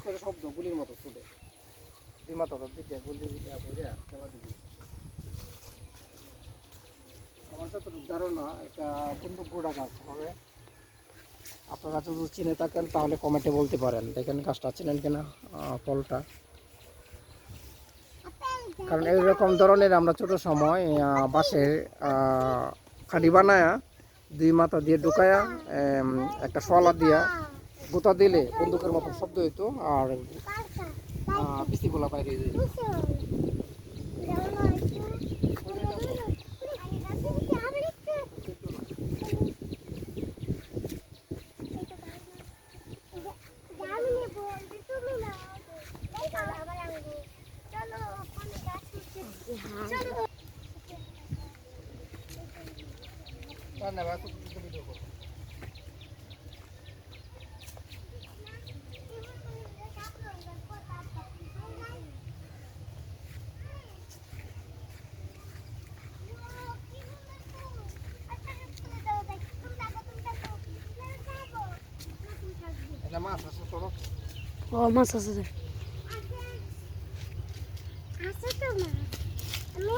করে শব্দ গুলির মতো ছুটে দুই মাথাটার দিকে গুলি খেলা দিবি। আমার যতটুকু ধারণা এটা বন্দুক গোড়া গাছ হবে। আপনারা যদি চিনে থাকেন তাহলে কমেন্টে বলতে পারেন। দেখেন গাছটা চিনেন কিনা, ফলটা। কারণ এইরকম ধরনের আমরা ছোট সময় বাঁশের খাড়ি বানায়া দুই মাথা দিয়ে ঢুকায়া একটা শলা দিয়া গোতা দিলে বন্দুকের মতো শব্দ হইতো আর পিসিগুলা বাইরে যেত। ধন্যবাদ। মাছ আছে চলো। ও মাছ আছে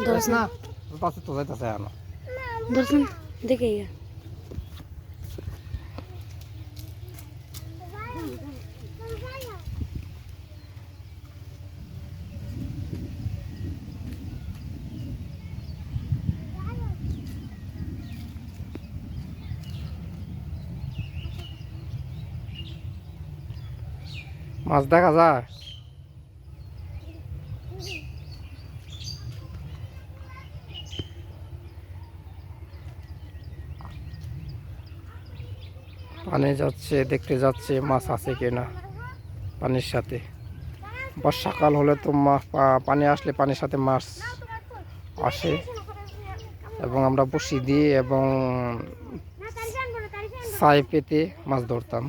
ধরছ না পাশে তো যাইতেছে আনো ধরছেন দেখে মাছ দেখা যায়। পানি যাচ্ছে, দেখতে যাচ্ছে মাছ আছে কিনা পানির সাথে। বর্ষাকাল হলে তো পানি আসলে পানির সাথে মাছ আসে এবং আমরা বসি দিয়ে এবং ছাই পেতে মাছ ধরতাম।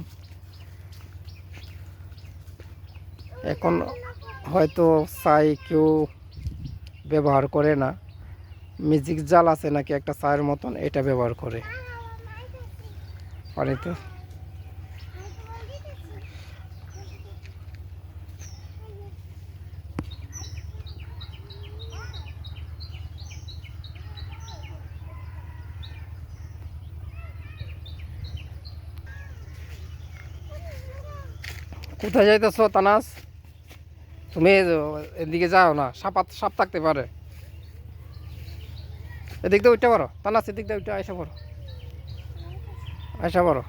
এখন হয়তো ছাই কেউ ব্যবহার করে না, ম্যাজিক জাল আছে নাকি একটা ছাইয়ের মতন, এটা ব্যবহার করে পানিতে। কোথায় যাইতেছো তানাস? তুমি এদিকে যাও না, সাপ থাকতে পারে। এদিক দিয়ে উঠতে পারো তানাস, এদিক দিয়ে উঠে আসা পারো, আসা পারো।